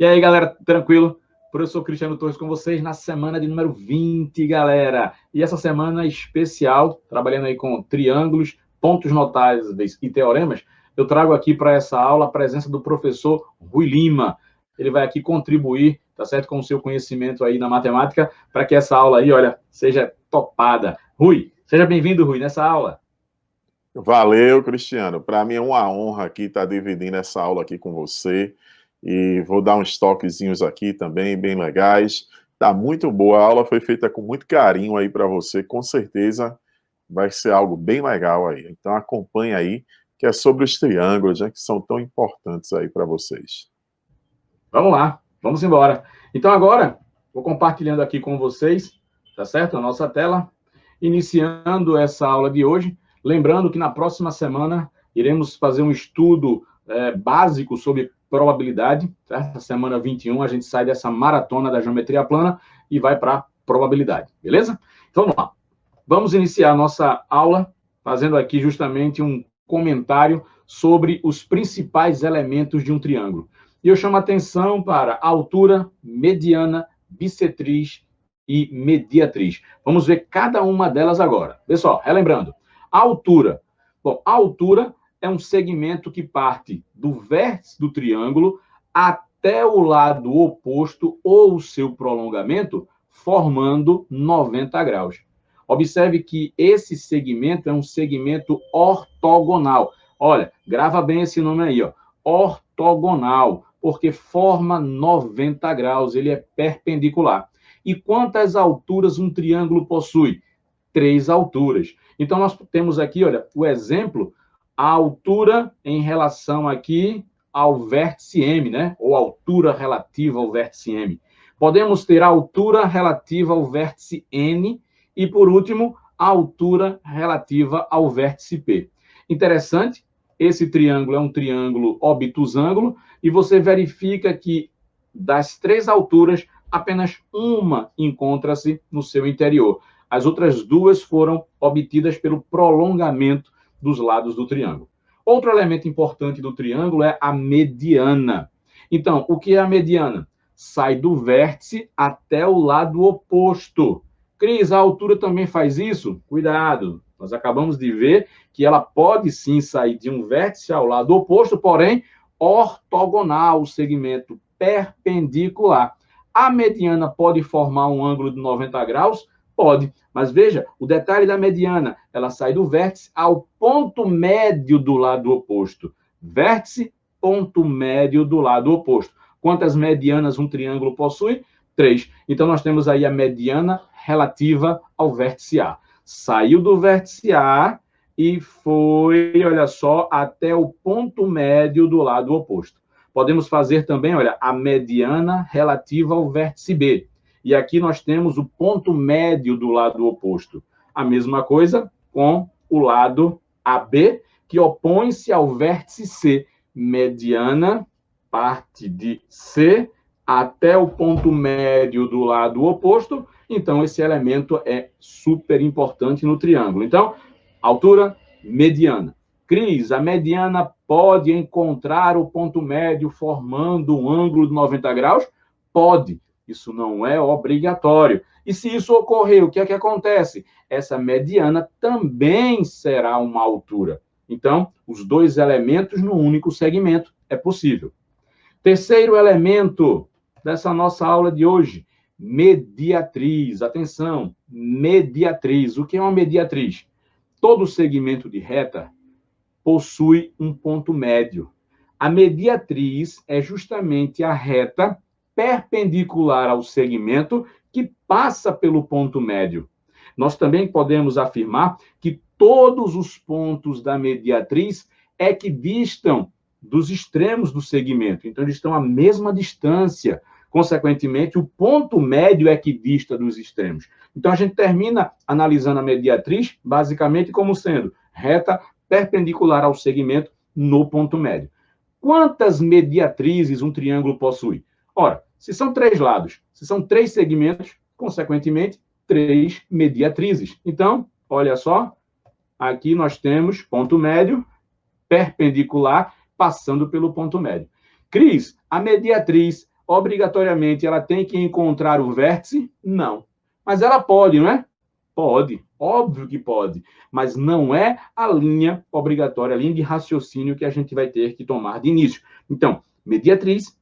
E aí, galera, tranquilo? Professor Cristiano Torres com vocês na semana de número 20, galera. E essa semana especial, trabalhando aí com triângulos, pontos notáveis e teoremas, eu trago aqui para essa aula a presença do professor Rui Lima. Ele vai aqui contribuir, tá certo, com o seu conhecimento aí na matemática, para que essa aula aí, olha, seja topada. Rui, seja bem-vindo, Rui, nessa aula. Valeu, Cristiano. Para mim é uma honra aqui estar dividindo essa aula aqui com você. E vou dar uns toquezinhos aqui também, bem legais. Tá muito boa, a aula foi feita com muito carinho aí para você, com certeza vai ser algo bem legal aí. Então acompanhe aí, que é sobre os triângulos, né, que são tão importantes aí para vocês. Vamos lá, vamos embora. Então agora, vou compartilhando aqui com vocês, tá certo? A nossa tela, iniciando essa aula de hoje. Lembrando que na próxima semana iremos fazer um estudo básico sobre probabilidade. Certo? Na semana 21 a gente sai dessa maratona da geometria plana e vai para probabilidade, beleza? Então vamos lá. Vamos iniciar a nossa aula fazendo aqui justamente um comentário sobre os principais elementos de um triângulo. E eu chamo a atenção para altura, mediana, bissetriz e mediatriz. Vamos ver cada uma delas agora. Pessoal, relembrando, a altura. Bom, a altura é um segmento que parte do vértice do triângulo até o lado oposto ou o seu prolongamento, formando 90 graus. Observe que esse segmento é um segmento ortogonal. Olha, grava bem esse nome aí, ó. Ortogonal, porque forma 90 graus, ele é perpendicular. E quantas alturas um triângulo possui? 3 alturas. Então, nós temos aqui, olha, o exemplo, a altura em relação aqui ao vértice M, né? Ou altura relativa ao vértice M. Podemos ter a altura relativa ao vértice N e, por último, a altura relativa ao vértice P. Interessante, esse triângulo é um triângulo obtusângulo e você verifica que das 3 alturas, apenas uma encontra-se no seu interior. As outras 2 foram obtidas pelo prolongamento dos lados do triângulo. Outro elemento importante do triângulo é a mediana. Então, o que é a mediana? Sai do vértice até o lado oposto. Cris, a altura também faz isso? Cuidado, nós acabamos de ver que ela pode sim sair de um vértice ao lado oposto, porém ortogonal, o segmento perpendicular. A mediana pode formar um ângulo de 90 graus? Pode, mas veja, o detalhe da mediana, ela sai do vértice ao ponto médio do lado oposto. Vértice, ponto médio do lado oposto. Quantas medianas um triângulo possui? 3. Então, nós temos aí a mediana relativa ao vértice A. Saiu do vértice A e foi, olha só, até o ponto médio do lado oposto. Podemos fazer também, olha, a mediana relativa ao vértice B. E aqui nós temos o ponto médio do lado oposto. A mesma coisa com o lado AB, que opõe-se ao vértice C. Mediana parte de C até o ponto médio do lado oposto. Então, esse elemento é super importante no triângulo. Então, altura, mediana. Cris, a mediana pode encontrar o ponto médio formando um ângulo de 90 graus? Pode. Isso não é obrigatório. E se isso ocorrer, o que é que acontece? Essa mediana também será uma altura. Então, os 2 elementos no único segmento é possível. Terceiro elemento dessa nossa aula de hoje, mediatriz. Atenção, mediatriz. O que é uma mediatriz? Todo segmento de reta possui um ponto médio. A mediatriz é justamente a reta perpendicular ao segmento que passa pelo ponto médio. Nós também podemos afirmar que todos os pontos da mediatriz equidistam dos extremos do segmento. Então, eles estão à mesma distância. Consequentemente, o ponto médio equidista dos extremos. Então, a gente termina analisando a mediatriz, basicamente, como sendo reta perpendicular ao segmento no ponto médio. Quantas mediatrizes um triângulo possui? Ora, se são 3 lados, se são 3 segmentos, consequentemente, 3 mediatrizes. Então, olha só, aqui nós temos ponto médio, perpendicular, passando pelo ponto médio. Cris, a mediatriz obrigatoriamente ela tem que encontrar o vértice? Não. Mas ela pode, não é? Pode, óbvio que pode, mas não é a linha obrigatória, a linha de raciocínio que a gente vai ter que tomar de início. Então, mediatriz,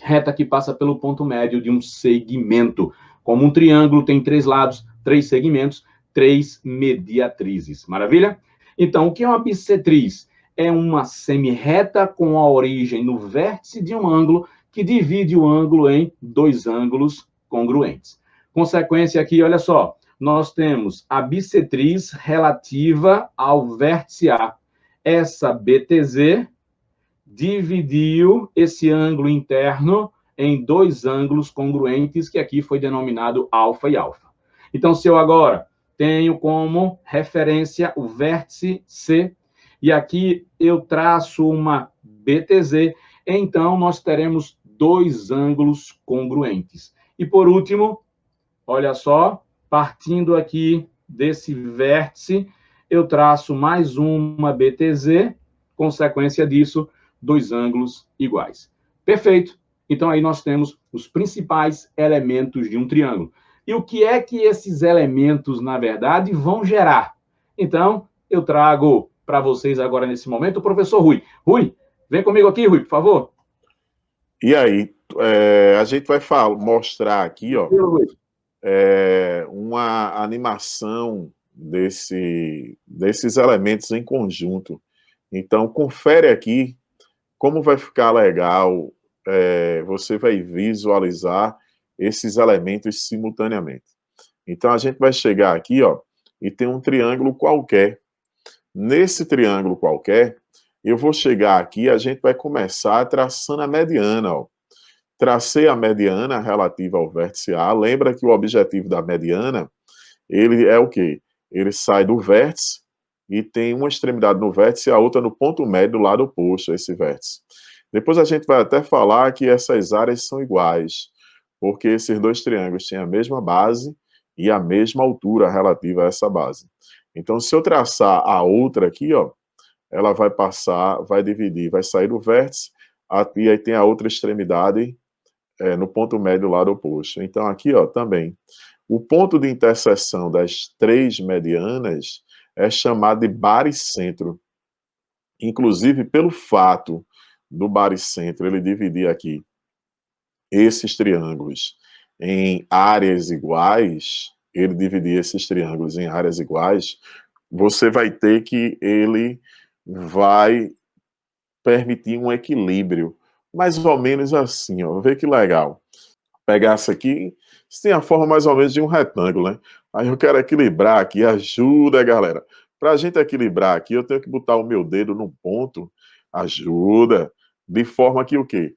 reta que passa pelo ponto médio de um segmento. Como um triângulo tem 3 lados, 3 segmentos, 3 mediatrizes. Maravilha? Então, o que é uma bissetriz? É uma semirreta com a origem no vértice de um ângulo que divide o ângulo em 2 ângulos congruentes. Consequência aqui, olha só, nós temos a bissetriz relativa ao vértice A. Essa BTZ dividiu esse ângulo interno em 2 ângulos congruentes, que aqui foi denominado alfa e alfa. Então, se eu agora tenho como referência o vértice C, e aqui eu traço uma BTZ, então nós teremos 2 ângulos congruentes. E por último, olha só, partindo aqui desse vértice, eu traço mais uma BTZ, consequência disso, 2 ângulos iguais. Perfeito. Então, aí nós temos os principais elementos de um triângulo. E o que é que esses elementos, na verdade, vão gerar? Então, eu trago para vocês agora, nesse momento, o professor Rui. Rui, vem comigo aqui, Rui, por favor. E aí, a gente vai mostrar aqui, ó, uma animação desses elementos em conjunto. Então, confere aqui como vai ficar legal, você vai visualizar esses elementos simultaneamente. Então, a gente vai chegar aqui, ó, e tem um triângulo qualquer. Nesse triângulo qualquer, eu vou chegar aqui, a gente vai começar traçando a mediana, ó. Tracei a mediana relativa ao vértice A. Lembra que o objetivo da mediana, ele é o quê? Ele sai do vértice e tem uma extremidade no vértice e a outra no ponto médio do lado oposto a esse vértice. Depois a gente vai até falar que essas áreas são iguais, porque esses 2 triângulos têm a mesma base e a mesma altura relativa a essa base. Então, se eu traçar a outra aqui, ó, ela vai passar, vai dividir, vai sair do vértice, e aí tem a outra extremidade no ponto médio do lado oposto. Então, aqui, ó, também. O ponto de interseção das 3 medianas é chamado de baricentro. Inclusive, pelo fato do baricentro ele dividir aqui esses triângulos em áreas iguais, ele dividir esses triângulos em áreas iguais, você vai ter que ele vai permitir um equilíbrio, mais ou menos assim, ó. Vê que legal. Pegar essa aqui, isso tem a forma mais ou menos de um retângulo, né? Aí eu quero equilibrar aqui, ajuda, galera. Para a gente equilibrar aqui, eu tenho que botar o meu dedo num ponto, ajuda, de forma que o quê?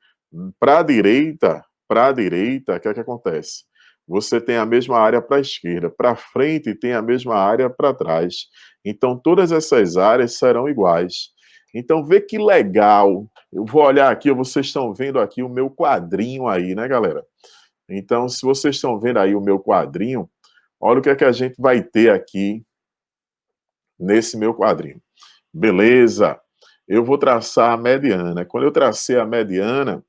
Para a direita, o que é que acontece? Você tem a mesma área para a esquerda, para frente tem a mesma área para trás. Então, todas essas áreas serão iguais. Então, vê que legal. Eu vou olhar aqui, vocês estão vendo aqui o meu quadrinho aí, né, galera? Então, se vocês estão vendo aí o meu quadrinho, olha o que é que a gente vai ter aqui nesse meu quadrinho. Beleza? Eu vou traçar a mediana. Quando eu tracei a mediana,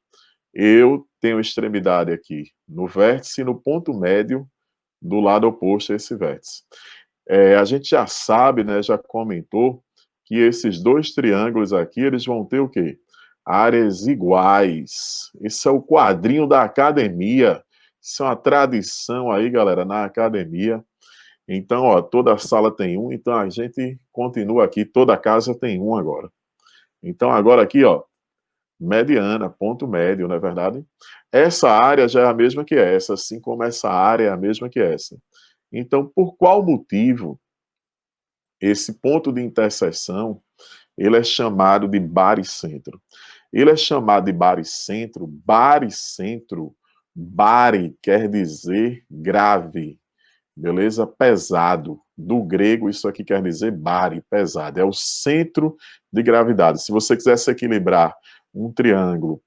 eu tenho extremidade aqui no vértice e no ponto médio do lado oposto a esse vértice. A gente já sabe, né, já comentou, que esses 2 triângulos aqui, eles vão ter o quê? Áreas iguais. Esse é o quadrinho da academia. Isso é uma tradição aí, galera, na academia. Então, ó, toda sala tem um, então a gente continua aqui, toda casa tem um agora. Então, agora aqui, ó, mediana, ponto médio, não é verdade? Essa área já é a mesma que essa, assim como essa área é a mesma que essa. Então, por qual motivo esse ponto de interseção, ele é chamado de baricentro? Ele é chamado de baricentro, bari quer dizer grave, beleza? Pesado. Do grego, isso aqui quer dizer bari, pesado. É o centro de gravidade. Se você quisesse equilibrar um triângulo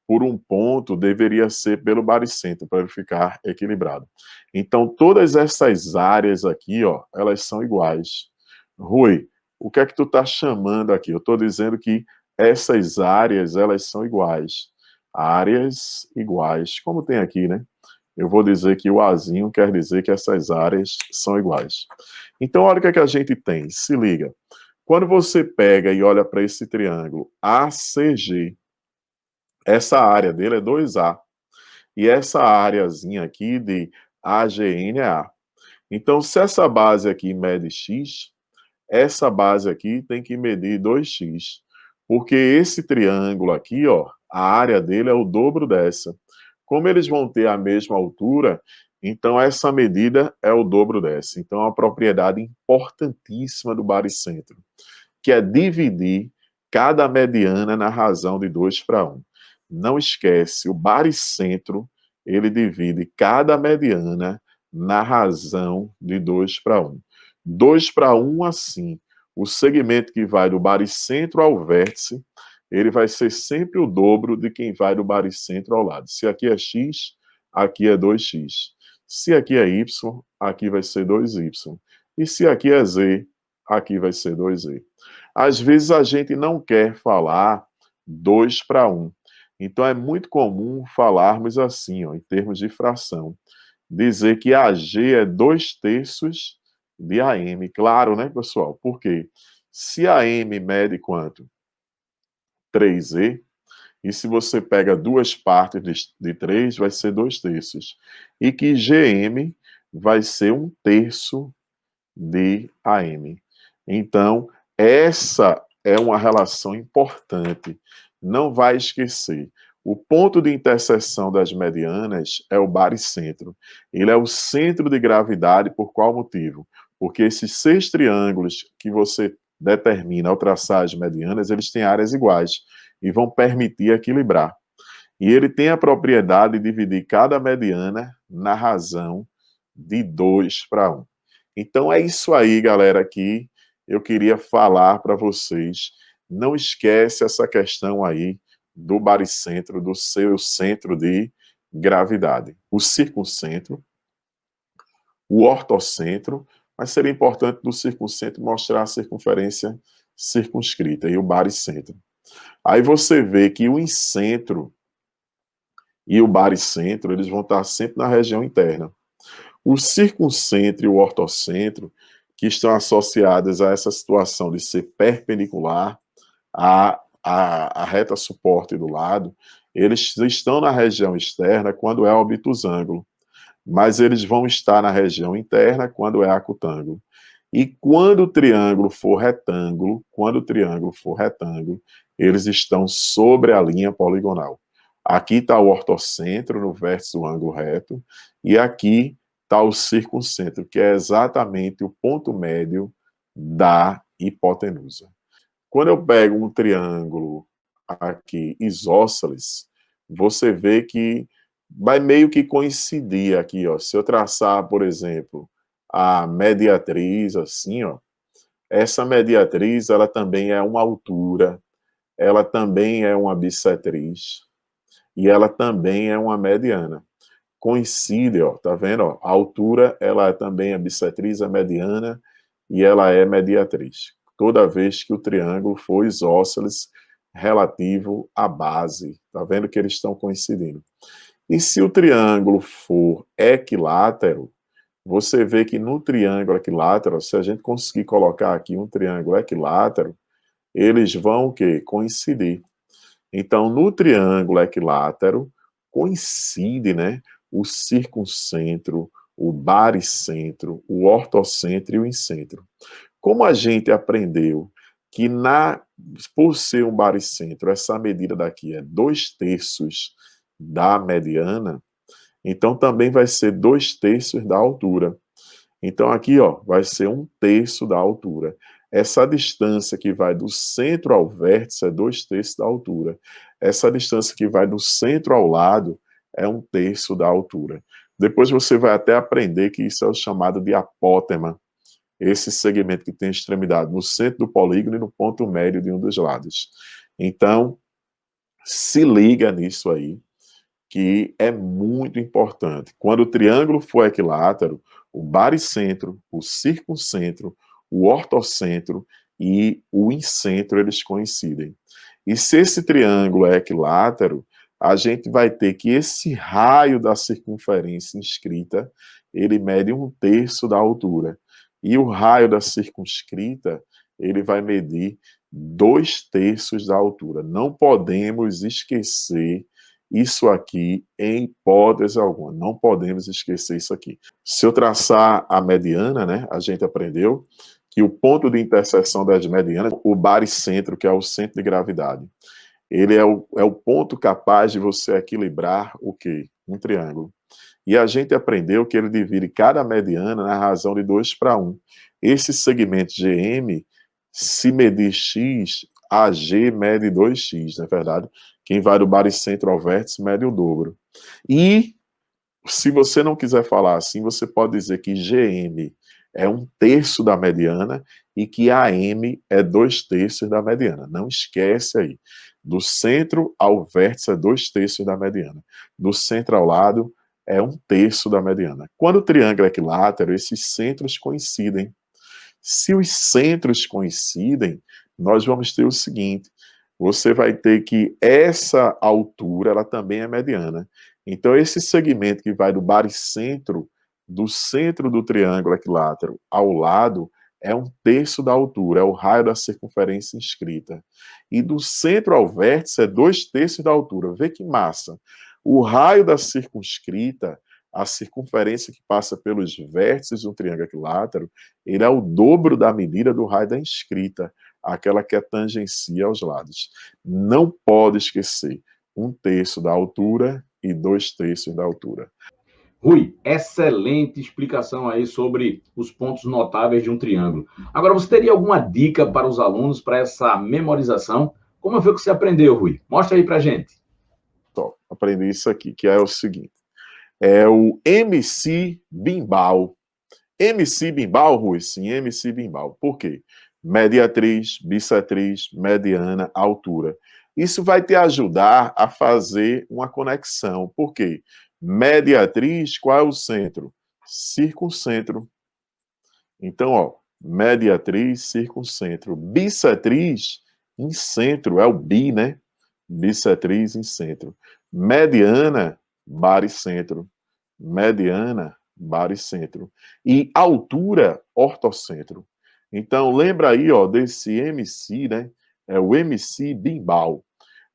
por um ponto, deveria ser pelo baricentro, para ele ficar equilibrado. Então, todas essas áreas aqui, ó, elas são iguais. Rui, o que é que tu está chamando aqui? Eu estou dizendo que essas áreas, elas são iguais. áreas iguais, como tem aqui, né? Eu vou dizer que o Azinho quer dizer que essas áreas são iguais. Então, olha o que é que a gente tem. Se liga. Quando você pega e olha para esse triângulo ACG, essa área dele é 2A. E essa áreazinha aqui de AGN é A. Então, se essa base aqui mede X, essa base aqui tem que medir 2x. Porque esse triângulo aqui, ó, a área dele é o dobro dessa. Como eles vão ter a mesma altura, então essa medida é o dobro dessa. Então, é uma propriedade importantíssima do baricentro, que é dividir cada mediana na razão de 2:1. Não esquece, o baricentro, ele divide cada mediana na razão de 2:1. 2:1 assim, o segmento que vai do baricentro ao vértice, ele vai ser sempre o dobro de quem vai do baricentro ao lado. Se aqui é x, aqui é 2x. Se aqui é y, aqui vai ser 2y. E se aqui é z, aqui vai ser 2z. Às vezes a gente não quer falar 2:1. Então é muito comum falarmos assim, ó, em termos de fração. Dizer que AG é 2/3 de AM. Claro, né, pessoal? Por quê? Se AM mede quanto? 3E. E se você pega duas partes de 3, vai ser 2/3. E que GM vai ser 1/3 de AM. Então, essa é uma relação importante. Não vai esquecer. O ponto de interseção das medianas é o baricentro. Ele é o centro de gravidade por qual motivo? Porque esses 6 triângulos que você determina ao traçar as medianas, eles têm áreas iguais e vão permitir equilibrar. E ele tem a propriedade de dividir cada mediana na razão de 2:1. Então é isso aí, galera, que eu queria falar para vocês. Não esquece essa questão aí do baricentro, do seu centro de gravidade. O circuncentro, o ortocentro, mas seria importante do circuncentro mostrar a circunferência circunscrita e o baricentro. Aí você vê que o incentro e o baricentro, eles vão estar sempre na região interna. O circuncentro e o ortocentro, que estão associados a essa situação de ser perpendicular à reta suporte do lado, eles estão na região externa quando é obtusângulo, mas eles vão estar na região interna quando é acutângulo. E quando o triângulo for retângulo, eles estão sobre a linha poligonal. Aqui está o ortocentro no vértice do ângulo reto, e aqui está o circuncentro, que é exatamente o ponto médio da hipotenusa. Quando eu pego um triângulo aqui isósceles, você vê que vai meio que coincidir aqui, ó. Se eu traçar, por exemplo, a mediatriz assim, ó, essa mediatriz, ela também é uma altura, ela também é uma bissetriz e ela também é uma mediana. Coincide, ó, tá vendo, ó? A altura, ela também é bissetriz, é mediana e ela é mediatriz. Toda vez que o triângulo for isósceles relativo à base, tá vendo que eles estão coincidindo. E se o triângulo for equilátero, você vê que no triângulo equilátero, se a gente conseguir colocar aqui um triângulo equilátero, eles vão o quê? Coincidir. Então, no triângulo equilátero, coincide, né, o circuncentro, o baricentro, o ortocentro e o incentro. Como a gente aprendeu que por ser um baricentro, essa medida daqui é 2/3 da mediana, então também vai ser 2/3 da altura. Então aqui, ó, vai ser 1/3 da altura. Essa distância que vai do centro ao vértice é 2/3 da altura. Essa distância que vai do centro ao lado é 1/3 da altura. Depois você vai até aprender que isso é o chamado de apótema, esse segmento que tem extremidade no centro do polígono e no ponto médio de um dos lados. Então, se liga nisso aí, que é muito importante. Quando o triângulo for equilátero, o baricentro, o circuncentro, o ortocentro e o incentro, eles coincidem. E se esse triângulo é equilátero, a gente vai ter que esse raio da circunferência inscrita, ele mede 1/3 da altura. E o raio da circunscrita, ele vai medir 2/3 da altura. Não podemos esquecer isso aqui em hipótese alguma. Não podemos esquecer isso aqui. Se eu traçar a mediana, né, a gente aprendeu que o ponto de interseção das medianas, o baricentro, que é o centro de gravidade, ele é o ponto capaz de você equilibrar o quê? Um triângulo. E a gente aprendeu que ele divide cada mediana na razão de 2/1. Esse segmento GM, se medir x, AG mede 2x, não é verdade? Quem vai do baricentro ao vértice mede o dobro. E, se você não quiser falar assim, você pode dizer que GM é 1/3 da mediana e que AM é 2/3 da mediana. Não esquece aí. Do centro ao vértice é 2/3 da mediana. Do centro ao lado é 1/3 da mediana. Quando o triângulo é equilátero, esses centros coincidem. Se os centros coincidem, nós vamos ter o seguinte: você vai ter que essa altura, ela também é mediana. Então, esse segmento que vai do baricentro, do centro do triângulo equilátero ao lado, é 1/3 da altura, é o raio da circunferência inscrita. E do centro ao vértice é 2/3 da altura. Vê que massa! O raio da circunscrita, a circunferência que passa pelos vértices de um triângulo equilátero, ele é o dobro da medida do raio da inscrita, aquela que é tangencia aos lados. Não pode esquecer, 1/3 da altura e 2/3 da altura. Rui, excelente explicação aí sobre os pontos notáveis de um triângulo. Agora, você teria alguma dica para os alunos para essa memorização? Como foi que você aprendeu, Rui? Mostra aí pra gente. Só, aprendi isso aqui, que é o seguinte. É o MC Bimbal. MC Bimbal, Rui? Sim, MC Bimbal. Por quê? Mediatriz, bissetriz, mediana, altura. Isso vai te ajudar a fazer uma conexão. Por quê? Mediatriz, qual é o centro? Circuncentro. Então, ó, mediatriz, circuncentro. Bissetriz, em centro, é o bi, né? Bissetriz, em centro. Mediana, baricentro. Mediana, baricentro. E altura, ortocentro. Então, lembra aí, ó, desse MC, né? É o MC Bimbal.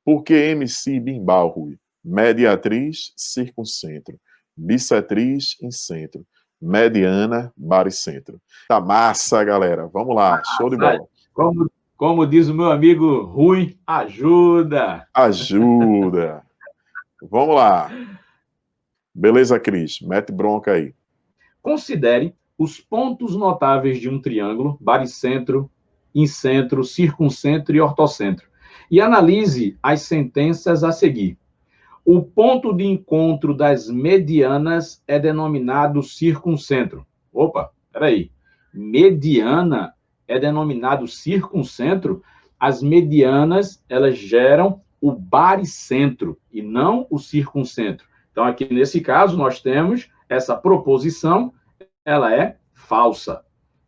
Por que MC Bimbal, Rui? Mediatriz, circuncentro. Bissetriz, em centro. Mediana, baricentro. Tá massa, galera. Vamos lá, show de bola. Como diz o meu amigo Rui, ajuda. Ajuda. Vamos lá. Beleza, Cris? Mete bronca aí. Considere os pontos notáveis de um triângulo, baricentro, incentro, circuncentro e ortocentro. E analise as sentenças a seguir. O ponto de encontro das medianas é denominado circuncentro. Opa, peraí. Mediana é denominado circuncentro? As medianas, elas geram o baricentro e não o circuncentro. Então, aqui nesse caso, nós temos essa proposição, ela é falsa.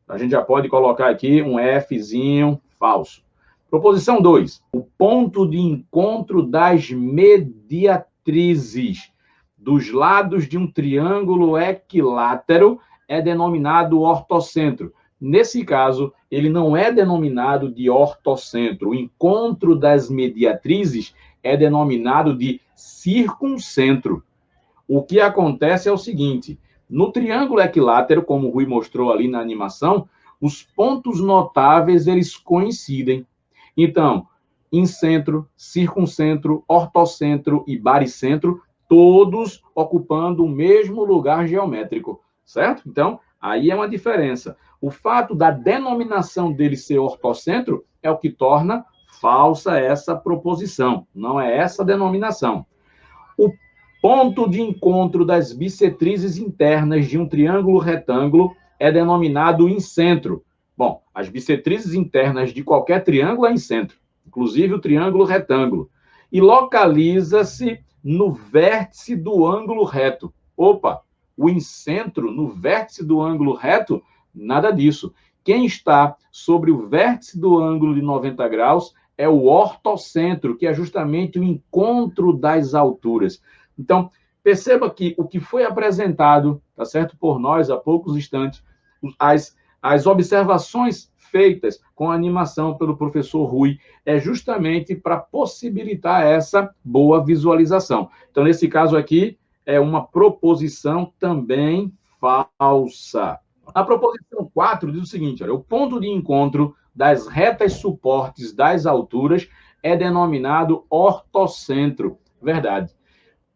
A gente já pode colocar aqui um Fzinho falso. Proposição 2. O ponto de encontro das mediatrizes dos lados de um triângulo equilátero é denominado ortocentro. Nesse caso, ele não é denominado de ortocentro. O encontro das mediatrizes é denominado de circuncentro. O que acontece é o seguinte: no triângulo equilátero, como o Rui mostrou ali na animação, os pontos notáveis, eles coincidem. Então, incentro, circuncentro, ortocentro e baricentro, todos ocupando o mesmo lugar geométrico, certo? Então, aí é uma diferença. O fato da denominação dele ser ortocentro é o que torna falsa essa proposição, não é essa denominação. O ponto de encontro das bissetrizes internas de um triângulo retângulo é denominado incentro. Bom, as bissetrizes internas de qualquer triângulo é incentro, inclusive o triângulo retângulo. E localiza-se no vértice do ângulo reto. Opa, o incentro no vértice do ângulo reto? Nada disso. Quem está sobre o vértice do ângulo de 90 graus é o ortocentro, que é justamente o encontro das alturas. Então, perceba que o que foi apresentado, tá certo, por nós há poucos instantes, as observações feitas com a animação pelo professor Rui é justamente para possibilitar essa boa visualização. Então, nesse caso aqui, é uma proposição também falsa. A proposição 4 diz o seguinte, olha, o ponto de encontro das retas suportes das alturas é denominado ortocentro. Verdade.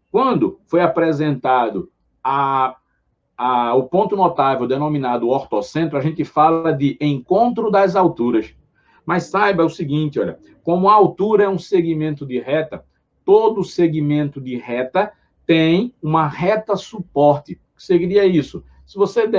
Quando foi apresentado o ponto notável denominado ortocentro, a gente fala de encontro das alturas. Mas saiba o seguinte, olha, como a altura é um segmento de reta, todo segmento de reta tem uma reta suporte. O que seria isso? Se você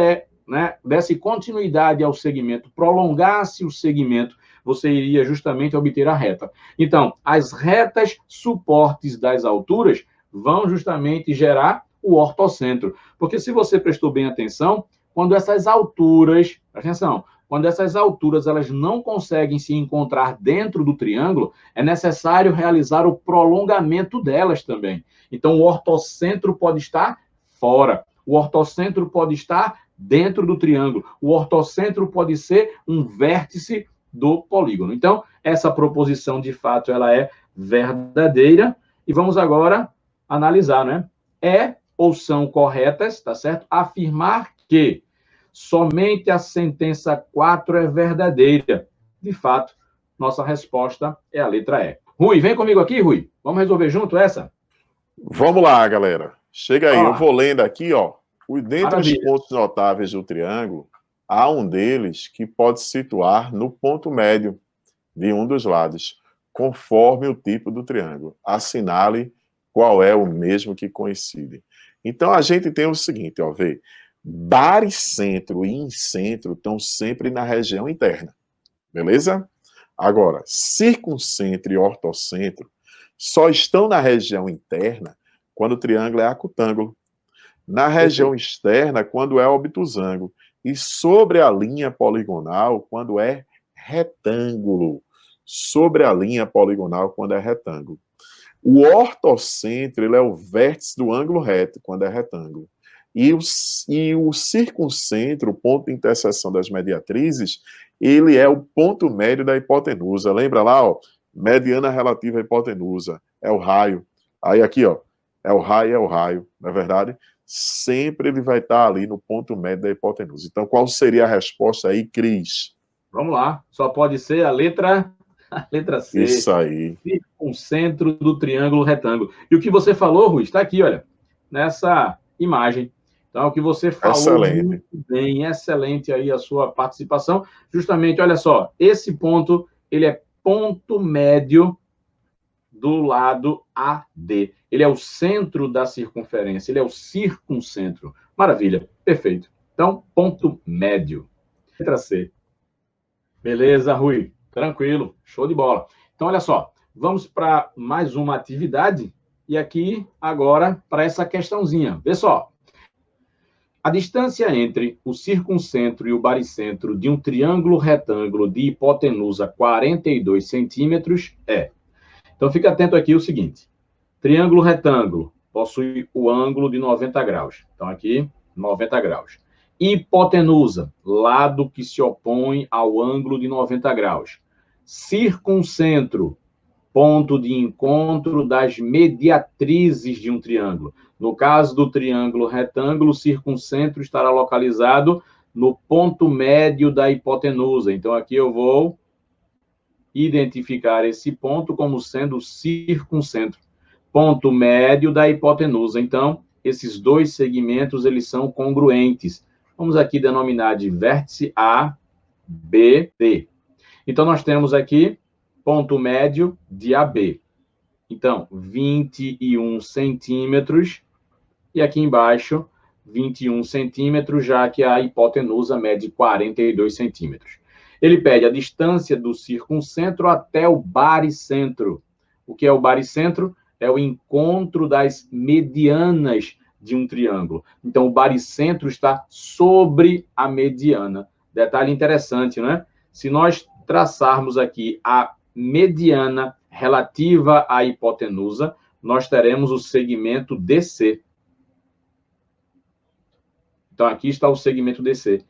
desse continuidade ao segmento, prolongasse o segmento, você iria justamente obter a reta. Então, as retas suportes das alturas vão justamente gerar o ortocentro. Porque se você prestou bem atenção, quando essas alturas, atenção, quando essas alturas elas não conseguem se encontrar dentro do triângulo, é necessário realizar o prolongamento delas também. Então, o ortocentro pode estar fora, o ortocentro pode estar dentro do triângulo, o ortocentro pode ser um vértice do polígono. Então, essa proposição, de fato, ela é verdadeira. E vamos agora analisar, né? É ou são corretas, tá certo? Afirmar que somente a sentença 4 é verdadeira. De fato, nossa resposta é a letra E. Rui, vem comigo aqui, Rui. Vamos resolver junto essa? Vamos lá, galera. Chega aí, eu vou lendo aqui, ó. Dentre os pontos notáveis do triângulo, há um deles que pode se situar no ponto médio de um dos lados, conforme o tipo do triângulo. Assinale qual é o mesmo que coincide. Então, a gente tem o seguinte, ó, vê. Baricentro e incentro estão sempre na região interna, beleza? Agora, circuncentro e ortocentro só estão na região interna quando o triângulo é acutângulo, na região externa quando é obtusângulo e sobre a linha poligonal quando é retângulo. Sobre a linha poligonal quando é retângulo. O ortocentro ele é o vértice do ângulo reto quando é retângulo. E o circuncentro, o ponto de interseção das mediatrizes, ele é o ponto médio da hipotenusa. Lembra lá, ó, mediana relativa à hipotenusa, é o raio. Aí aqui, ó, é o raio, não é verdade? Sempre ele vai estar ali no ponto médio da hipotenusa. Então, qual seria a resposta aí, Cris? Vamos lá, só pode ser a letra C. Isso aí. Circuncentro do triângulo retângulo. E o que você falou, Rui, está aqui, olha, nessa imagem. Então, o que você falou excelente. Muito bem, excelente aí a sua participação. Justamente, olha só, esse ponto, ele é ponto médio do lado AD. Ele é o centro da circunferência, ele é o circuncentro. Maravilha, perfeito. Então, ponto médio. Letra C. Beleza, Rui. Tranquilo, show de bola. Então, olha só, vamos para mais uma atividade. E aqui, agora, para essa questãozinha. Vê só. A distância entre o circuncentro e o baricentro de um triângulo retângulo de hipotenusa 42 centímetros é... Então, fica atento aqui o seguinte. Triângulo retângulo possui o ângulo de 90 graus. Então, aqui, 90 graus. Hipotenusa, lado que se opõe ao ângulo de 90 graus. Circuncentro, ponto de encontro das mediatrizes de um triângulo. No caso do triângulo retângulo, o circuncentro estará localizado no ponto médio da hipotenusa. Então, aqui eu vou identificar esse ponto como sendo o circuncentro. Ponto médio da hipotenusa. Então, esses dois segmentos, eles são congruentes. Vamos aqui denominar de vértice A, B, D. Então, nós temos aqui ponto médio de AB. Então, 21 centímetros. E aqui embaixo, 21 centímetros, já que a hipotenusa mede 42 centímetros. Ele pede a distância do circuncentro até o baricentro. O que é o baricentro? É o encontro das medianas de um triângulo. Então, o baricentro está sobre a mediana. Detalhe interessante, né? Se nós traçarmos aqui a mediana relativa à hipotenusa, nós teremos o segmento DC. Então, aqui está o segmento DC.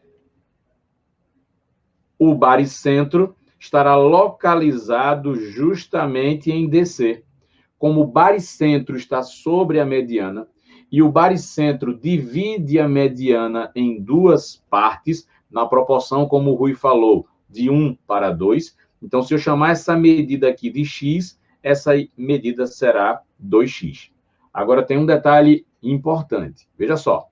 O baricentro estará localizado justamente em DC. Como o baricentro está sobre a mediana, e o baricentro divide a mediana em duas partes, na proporção, como o Rui falou, de 1:2. Então, se eu chamar essa medida aqui de x, essa medida será 2x. Agora, tem um detalhe importante. Veja só.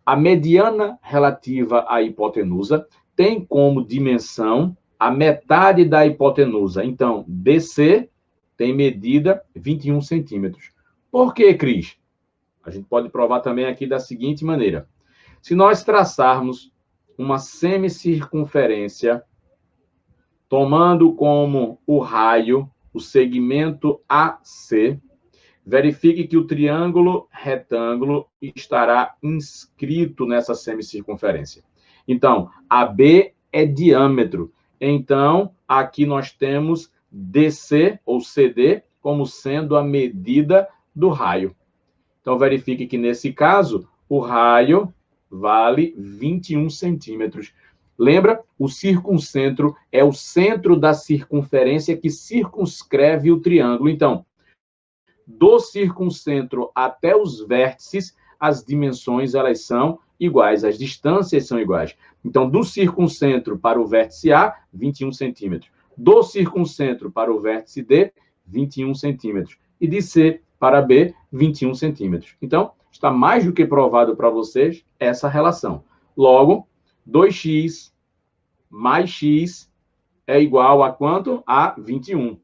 A mediana relativa à hipotenusa tem como dimensão a metade da hipotenusa. Então, DC tem medida 21 centímetros. Por que, Cris? A gente pode provar também aqui da seguinte maneira. Se nós traçarmos uma semicircunferência, tomando como o raio o segmento AC, verifique que o triângulo retângulo estará inscrito nessa semicircunferência. Então, AB é diâmetro. Então, aqui nós temos DC, ou CD, como sendo a medida do raio. Então, verifique que, nesse caso, o raio vale 21 centímetros. Lembra? O circuncentro é o centro da circunferência que circunscreve o triângulo. Então, do circuncentro até os vértices, as dimensões elas são iguais, as distâncias são iguais. Então, do circuncentro para o vértice A, 21 centímetros. Do circuncentro para o vértice D, 21 centímetros. E de C para B, 21 centímetros. Então, está mais do que provado para vocês essa relação. Logo, 2x mais x é igual a quanto? A 21.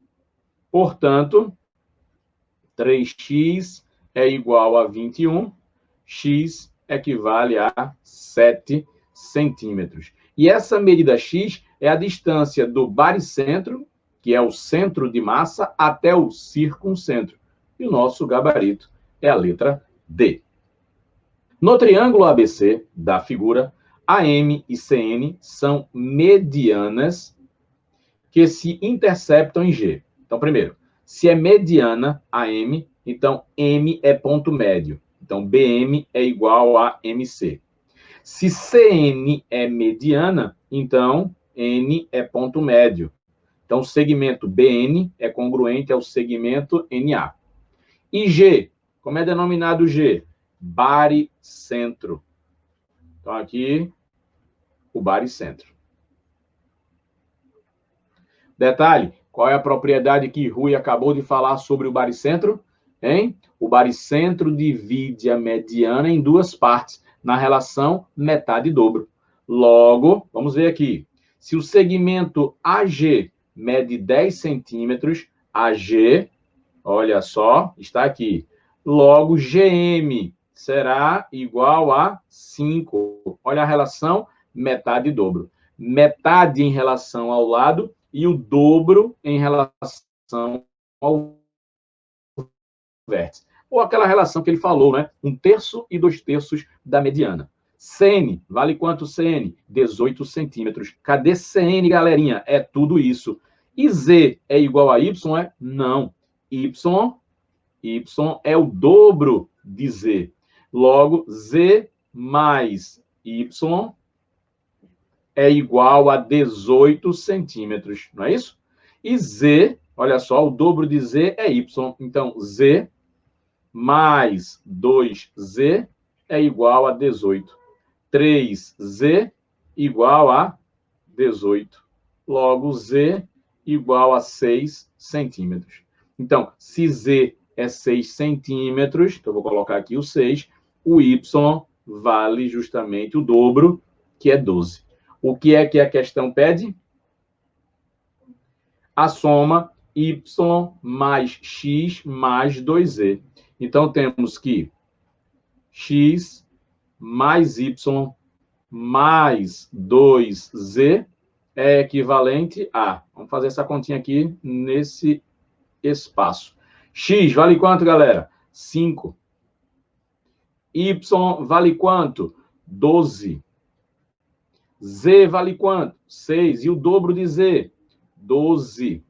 Portanto, 3x é igual a 21, x equivale a 7 centímetros. E essa medida x é a distância do baricentro, que é o centro de massa, até o circuncentro. E o nosso gabarito é a letra D. No triângulo ABC da figura, AM e CN são medianas que se interceptam em G. Então, primeiro, se é mediana AM, então M é ponto médio. Então, BM é igual a MC. Se CN é mediana, então N é ponto médio. Então, o segmento BN é congruente ao segmento NA. E G, como é denominado G? Baricentro. Então, aqui, o baricentro. Detalhe, qual é a propriedade que Rui acabou de falar sobre o baricentro? Hein? O baricentro divide a mediana em duas partes, na relação metade-dobro. Logo, vamos ver aqui. Se o segmento AG mede 10 centímetros, AG, olha só, está aqui. Logo, GM será igual a 5. Olha a relação metade-dobro. Metade em relação ao lado e o dobro em relação ao vértice. Ou aquela relação que ele falou, né? 1/3 e 2/3 da mediana. CN, vale quanto CN? 18 centímetros. Cadê CN, galerinha? É tudo isso. E Z é igual a Y? É? Não. Y é o dobro de Z. Logo, Z mais Y é igual a 18 centímetros, não é isso? E Z, olha só, o dobro de Z é Y. Então, Z mais 2Z é igual a 18. 3Z igual a 18. Logo, Z igual a 6 centímetros. Então, se Z é 6 centímetros, então vou colocar aqui o 6, o Y vale justamente o dobro, que é 12. O que é que a questão pede? A soma y mais x mais 2z. Então, temos que x mais y mais 2z é equivalente a... Vamos fazer essa continha aqui nesse espaço. X vale quanto, galera? 5. Y vale quanto? 12. Z vale quanto? 6. E o dobro de Z? 12.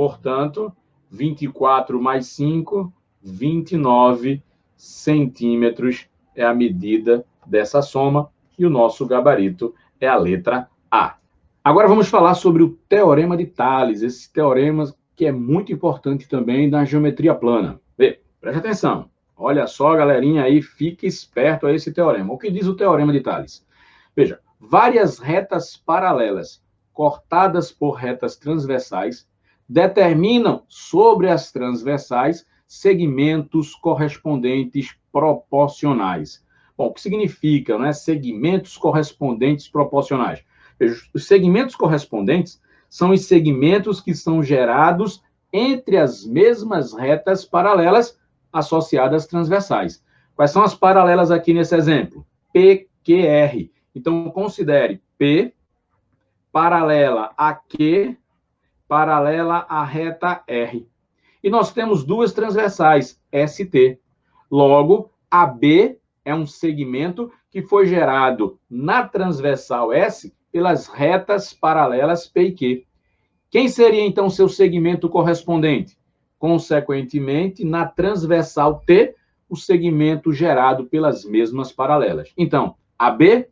Portanto, 24 mais 5, 29 centímetros é a medida dessa soma, e o nosso gabarito é a letra A. Agora vamos falar sobre o Teorema de Tales, esse teorema que é muito importante também na geometria plana. Vê, preste atenção. Olha só, galerinha aí, fique esperto a esse teorema. O que diz o Teorema de Tales? Veja, várias retas paralelas cortadas por retas transversais determinam sobre as transversais segmentos correspondentes proporcionais. Bom, o que significa, né, segmentos correspondentes proporcionais? Veja, os segmentos correspondentes são os segmentos que são gerados entre as mesmas retas paralelas associadas transversais. Quais são as paralelas aqui nesse exemplo? PQR. Então, considere P paralela a Q, paralela à reta R. E nós temos duas transversais, ST. Logo, AB é um segmento que foi gerado na transversal S pelas retas paralelas P e Q. Quem seria, então, seu segmento correspondente? Consequentemente, na transversal T, o segmento gerado pelas mesmas paralelas. Então, AB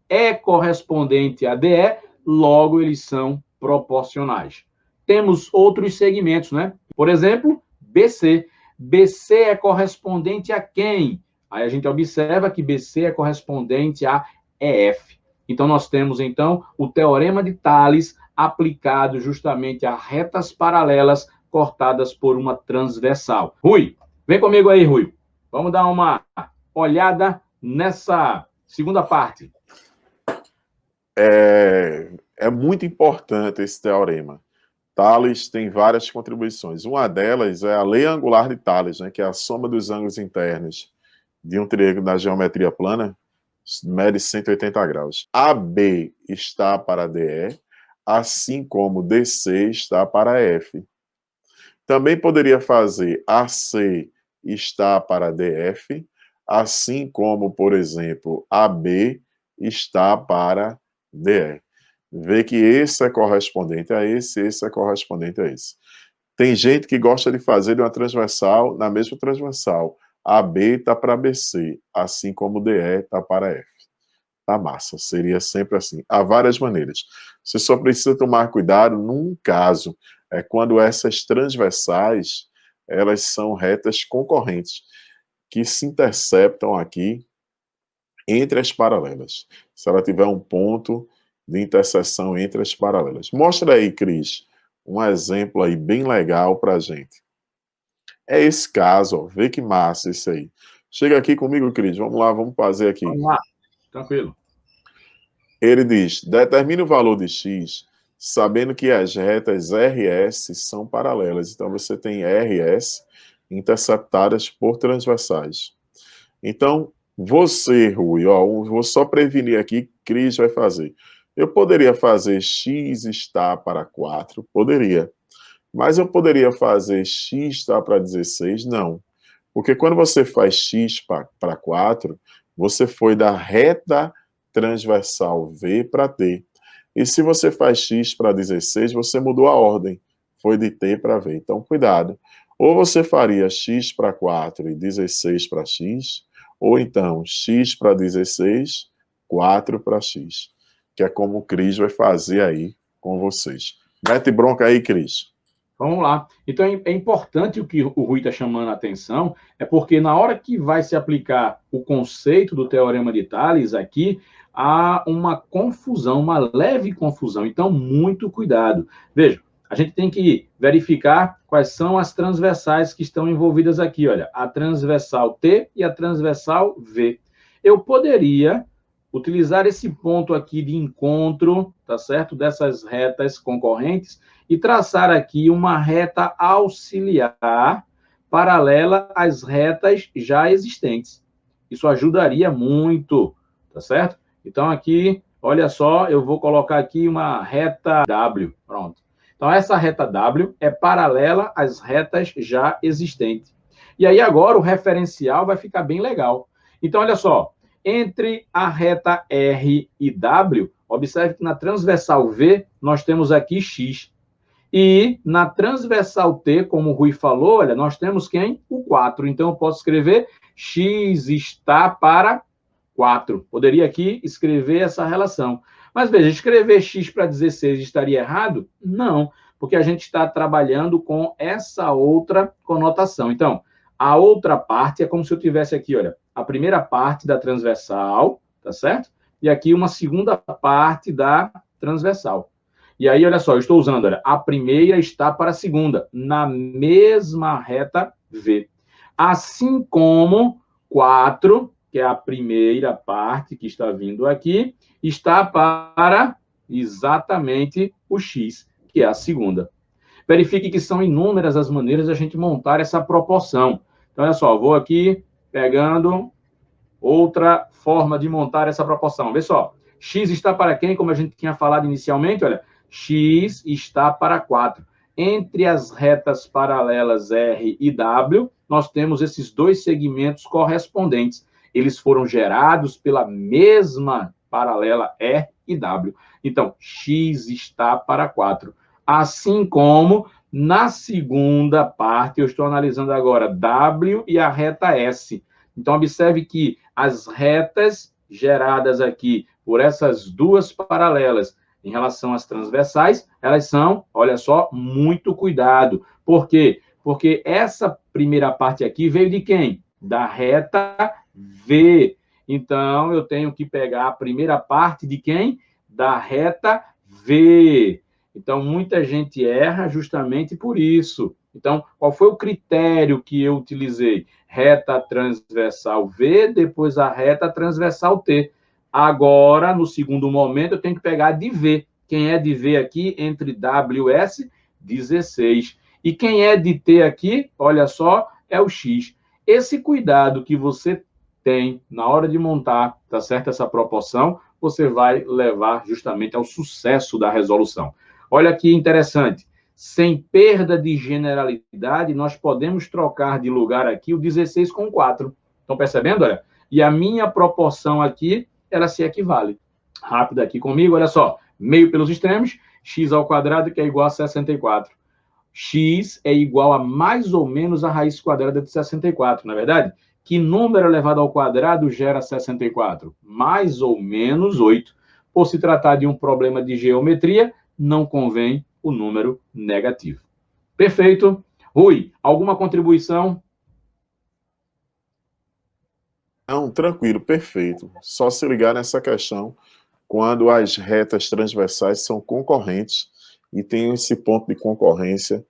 é correspondente a DE, logo eles são proporcionais. Temos outros segmentos, né? Por exemplo, BC. BC é correspondente a quem? Aí a gente observa que BC é correspondente a EF. Então, nós temos, então, o Teorema de Tales aplicado justamente a retas paralelas cortadas por uma transversal. Rui, vem comigo aí, Rui. Vamos dar uma olhada nessa segunda parte. É muito importante esse teorema. Tales tem várias contribuições. Uma delas é a lei angular de Tales, né, que é a soma dos ângulos internos de um triângulo da geometria plana, mede 180 graus. AB está para DE, assim como DC está para F. Também poderia fazer AC está para DF, assim como, por exemplo, AB está para DE. Vê que esse é correspondente a esse é correspondente a esse. Tem gente que gosta de fazer uma transversal na mesma transversal. AB está para BC, assim como DE está para F. Tá massa, seria sempre assim. Há várias maneiras. Você só precisa tomar cuidado num caso, é quando essas transversais, elas são retas concorrentes, que se interceptam aqui entre as paralelas. Se ela tiver um ponto de interseção entre as paralelas. Mostra aí, Cris, um exemplo aí bem legal para a gente. É esse caso, ó. Vê que massa esse aí. Chega aqui comigo, Cris. Vamos lá, vamos fazer aqui. Vamos lá, tranquilo. Ele diz, determine o valor de x, sabendo que as retas RS são paralelas. Então, você tem RS interceptadas por transversais. Então, você, Rui, ó, vou só prevenir aqui, Cris vai fazer. Eu poderia fazer x está para 4? Poderia. Mas eu poderia fazer x está para 16? Não. Porque quando você faz x para 4, você foi da reta transversal V para T. E se você faz x para 16, você mudou a ordem. Foi de T para V. Então, cuidado. Ou você faria x para 4 e 16 para x, ou então x para 16, 4 para x. Que é como o Cris vai fazer aí com vocês. Mete bronca aí, Cris. Vamos lá. Então, é importante o que o Rui está chamando a atenção, é porque na hora que vai se aplicar o conceito do Teorema de Tales aqui, há uma confusão, uma leve confusão. Então, muito cuidado. Veja, a gente tem que verificar quais são as transversais que estão envolvidas aqui. Olha, a transversal T e a transversal V. Eu poderia utilizar esse ponto aqui de encontro, tá certo? Dessas retas concorrentes e traçar aqui uma reta auxiliar paralela às retas já existentes. Isso ajudaria muito, tá certo? Então, aqui, olha só, eu vou colocar aqui uma reta W, pronto. Então, essa reta W é paralela às retas já existentes. E aí, agora, o referencial vai ficar bem legal. Então, olha só, entre a reta R e W, observe que na transversal V, nós temos aqui X. E na transversal T, como o Rui falou, olha, nós temos quem? O 4. Então, eu posso escrever x está para 4. Poderia aqui escrever essa relação. Mas veja, escrever x para 16 estaria errado? Não, porque a gente está trabalhando com essa outra conotação. Então, a outra parte é como se eu tivesse aqui, olha, a primeira parte da transversal, tá certo? E aqui uma segunda parte da transversal. E aí, olha só, eu estou usando, olha, a primeira está para a segunda, na mesma reta V. Assim como 4, que é a primeira parte que está vindo aqui, está para exatamente o x, que é a segunda. Verifique que são inúmeras as maneiras de a gente montar essa proporção. Então, olha só, vou aqui pegando outra forma de montar essa proporção. Vê só, x está para quem, como a gente tinha falado inicialmente? Olha, x está para 4. Entre as retas paralelas R e W, nós temos esses dois segmentos correspondentes. Eles foram gerados pela mesma paralela R e W. Então, x está para 4. Assim como na segunda parte, eu estou analisando agora W e a reta S. Então, observe que as retas geradas aqui por essas duas paralelas em relação às transversais, elas são, olha só, muito cuidado. Por quê? Porque essa primeira parte aqui veio de quem? Da reta V. Então, eu tenho que pegar a primeira parte de quem? Da reta V. Então, muita gente erra justamente por isso. Então, qual foi o critério que eu utilizei? Reta transversal V, depois a reta transversal T. Agora, no segundo momento, eu tenho que pegar de V. Quem é de V aqui, entre W e S? 16. E quem é de T aqui, olha só, é o X. Esse cuidado que você tem na hora de montar, tá certo, essa proporção, você vai levar justamente ao sucesso da resolução. Olha que interessante. Sem perda de generalidade, nós podemos trocar de lugar aqui o 16 com 4. Estão percebendo? Olha? E a minha proporção aqui, ela se equivale. Rápido aqui comigo, olha só. Meio pelos extremos, x ao quadrado, que é igual a 64. X é igual a mais ou menos a raiz quadrada de 64, não é verdade? Que número elevado ao quadrado gera 64? Mais ou menos 8. Por se tratar de um problema de geometria, não convém o número negativo. Perfeito. Rui, alguma contribuição? Não, tranquilo, perfeito. Só se ligar nessa questão quando as retas transversais são concorrentes e tem esse ponto de concorrência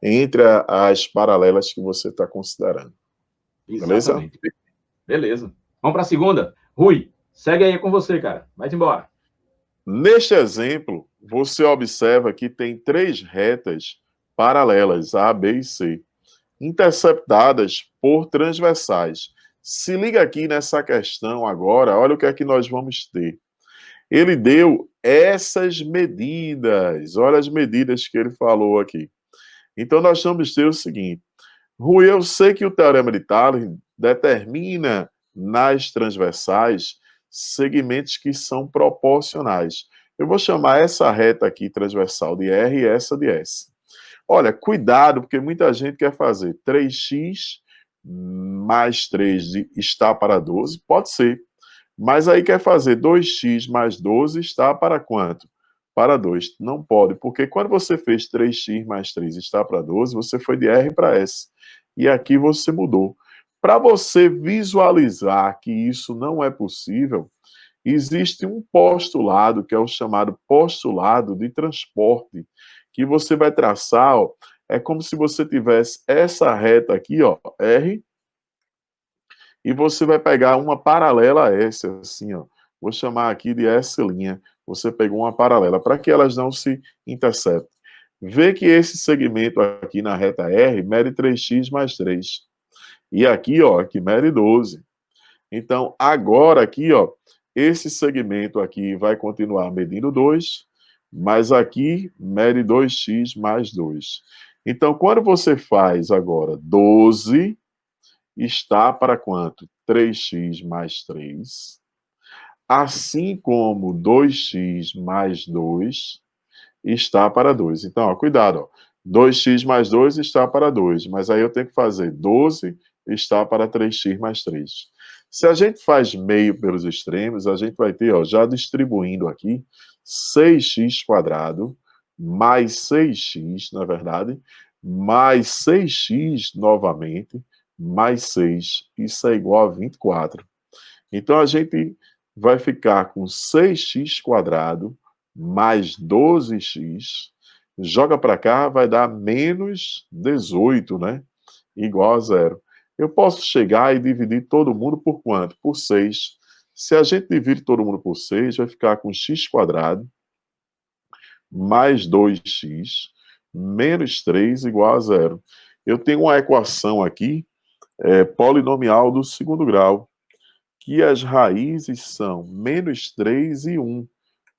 entre as paralelas que você está considerando. Beleza? Exatamente. Beleza. Vamos para a segunda. Rui, segue aí com você, cara. Vai embora. Neste exemplo, você observa que tem três retas paralelas, A, B e C, interceptadas por transversais. Se liga aqui nessa questão agora, olha o que é que nós vamos ter. Ele deu essas medidas, olha as medidas que ele falou aqui. Então, nós vamos ter o seguinte, Rui, eu sei que o Teorema de Thales determina nas transversais segmentos que são proporcionais. Eu vou chamar essa reta aqui transversal de R e essa de S. Olha, cuidado, porque muita gente quer fazer 3x mais 3 está para 12, pode ser. Mas aí quer fazer 2x mais 12 está para quanto? Para 2. Não pode, porque quando você fez 3x mais 3 está para 12, você foi de R para S. E aqui você mudou. Para você visualizar que isso não é possível, existe um postulado, que é o chamado postulado de transporte, que você vai traçar, ó, é como se você tivesse essa reta aqui, ó, R, e você vai pegar uma paralela a essa, assim, ó. Vou chamar aqui de S'. Você pegou uma paralela, para que elas não se interceptem. Vê que esse segmento aqui na reta R mede 3x mais 3. E aqui, ó, aqui mede 12. Então, agora aqui, ó, esse segmento aqui vai continuar medindo 2, mas aqui mede 2x mais 2. Então, quando você faz agora 12, está para quanto? 3x mais 3. Assim como 2x mais 2 está para 2. Então, ó, cuidado, ó. 2x mais 2 está para 2, mas aí eu tenho que fazer 12 está para 3x mais 3. Se a gente faz meio pelos extremos, a gente vai ter, ó, já distribuindo aqui, 6x² mais 6x, na verdade, mais 6x novamente, mais 6. Isso é igual a 24. Então, a gente vai ficar com 6x² mais 12x, joga para cá, vai dar menos 18, né? Igual a 0. Eu posso chegar e dividir todo mundo por quanto? Por 6. Se a gente divide todo mundo por 6, vai ficar com x² mais 2x menos 3 igual a 0. Eu tenho uma equação aqui, polinomial do segundo grau, que as raízes são menos 3 e 1.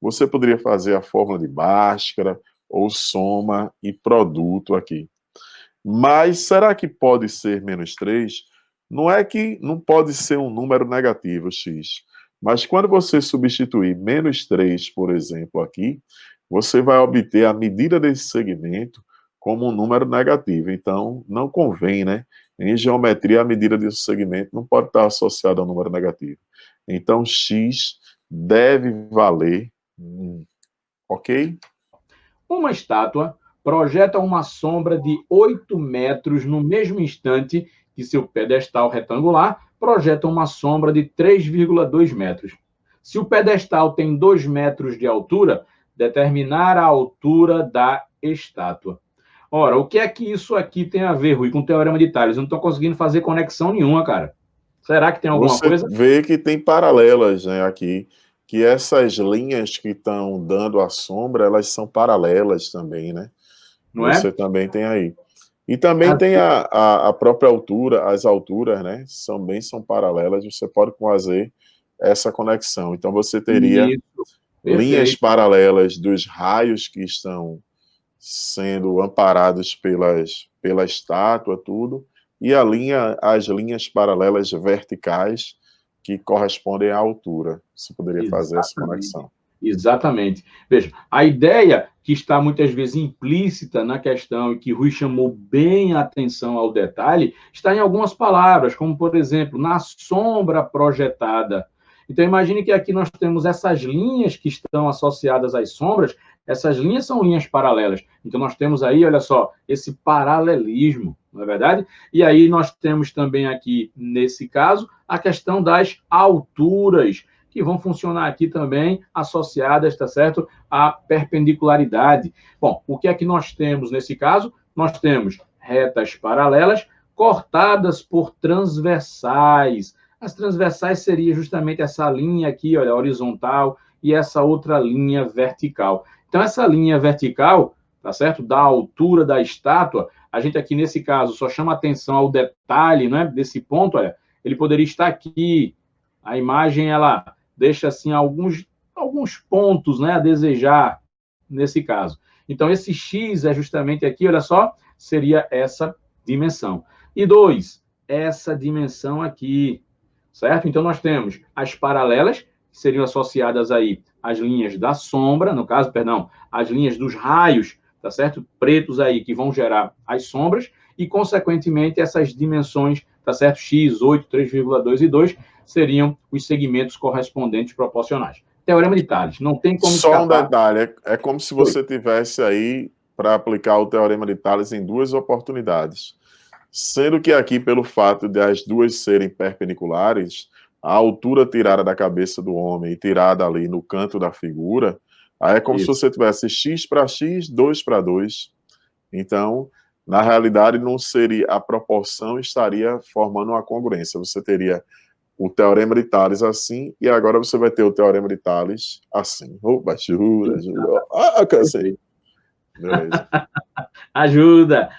Você poderia fazer a fórmula de Bhaskara, ou soma e produto aqui. Mas será que pode ser menos 3? Não é que não pode ser um número negativo, x. Mas quando você substituir menos 3, por exemplo, aqui, você vai obter a medida desse segmento como um número negativo. Então, não convém, né? Em geometria, a medida desse segmento não pode estar associada ao número negativo. Então, x deve valer 1. Ok? Uma estátua projeta uma sombra de 8 metros no mesmo instante que seu pedestal retangular projeta uma sombra de 3,2 metros. Se o pedestal tem 2 metros de altura, determinar a altura da estátua. Ora, o que é que isso aqui tem a ver, Rui, com o Teorema de Tales? Eu não estou conseguindo fazer conexão nenhuma, cara. Será que tem alguma Você coisa? vê que tem paralelas, né, aqui, que essas linhas que estão dando a sombra, elas são paralelas também, né? Não Você é? também tem aí. E também As- tem a própria altura, as alturas, né? São paralelas, você pode fazer essa conexão. Então, você teria Isso, linhas perfeito. paralelas dos raios que estão sendo amparados pela estátua, tudo, e as linhas paralelas verticais que correspondem à altura. Você poderia fazer essa Exatamente. conexão. Exatamente. Veja, a ideia que está muitas vezes implícita na questão e que Rui chamou bem a atenção ao detalhe, está em algumas palavras, como, por exemplo, na sombra projetada. Então, imagine que aqui nós temos essas linhas que estão associadas às sombras, essas linhas são linhas paralelas. Então, nós temos aí, olha só, esse paralelismo, não é verdade? E aí nós temos também aqui, nesse caso, a questão das alturas, que vão funcionar aqui também associadas, tá certo, à perpendicularidade. Bom, o que é que nós temos nesse caso? Nós temos retas paralelas cortadas por transversais. As transversais seria justamente essa linha aqui, olha, horizontal, e essa outra linha vertical. Então, essa linha vertical, tá certo, da altura da estátua, a gente aqui nesse caso só chama atenção ao detalhe, né, desse ponto, olha, ele poderia estar aqui, a imagem, ela deixa assim alguns pontos, né, a desejar nesse caso. Então, esse x é justamente aqui, olha só, seria essa dimensão. E 2, essa dimensão aqui, certo? Então, nós temos as paralelas, que seriam associadas aí às linhas da sombra, no caso, perdão, as linhas dos raios, tá certo? Pretos aí, que vão gerar as sombras, e, consequentemente, essas dimensões, tá certo? X, 8, 3,2 e 2, seriam os segmentos correspondentes proporcionais. Teorema de Tales, não tem como Só um escapar. detalhe, é como se você tivesse aí para aplicar o Teorema de Tales em duas oportunidades. Sendo que aqui, pelo fato de as duas serem perpendiculares, a altura tirada da cabeça do homem e tirada ali no canto da figura, aí é como se Isso. você tivesse x para x, 2 para 2. Então, na realidade, não seria, a proporção estaria formando uma congruência. Você teria o Teorema de Tales assim, e agora você vai ter o Teorema de Tales assim. Opa, ajuda, ajuda. Ah, cansei. Beleza. Ajuda!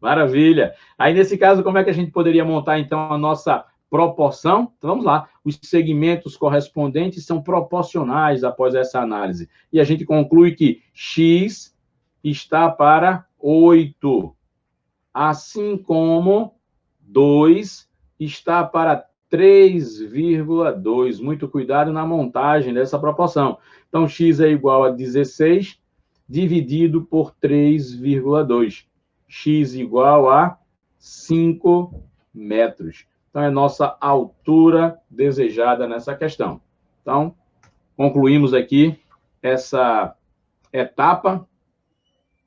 Maravilha! Aí, nesse caso, como é que a gente poderia montar, então, a nossa proporção? Então, vamos lá. Os segmentos correspondentes são proporcionais após essa análise. E a gente conclui que x está para 8, assim como 2 está para 3,2. Muito cuidado na montagem dessa proporção. Então, x é igual a 16 dividido por 3,2. X igual a 5 metros. Então, é nossa altura desejada nessa questão. Então, concluímos aqui essa etapa.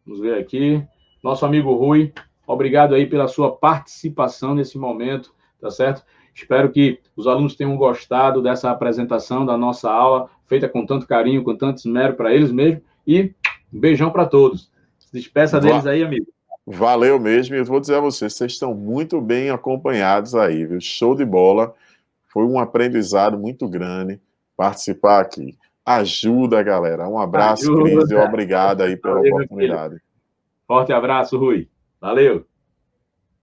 Vamos ver aqui. Nosso amigo Rui, obrigado aí pela sua participação nesse momento, tá certo? Espero que os alunos tenham gostado dessa apresentação da nossa aula, feita com tanto carinho, com tanto esmero para eles mesmo. E um beijão para todos. Se despeça deles aí, amigo. Valeu mesmo, e eu vou dizer a vocês estão muito bem acompanhados aí, viu? Show de bola. Foi um aprendizado muito grande participar aqui. Ajuda, galera. Um abraço, Cris, e obrigado aí pela Valeu, oportunidade. Forte abraço, Rui. Valeu.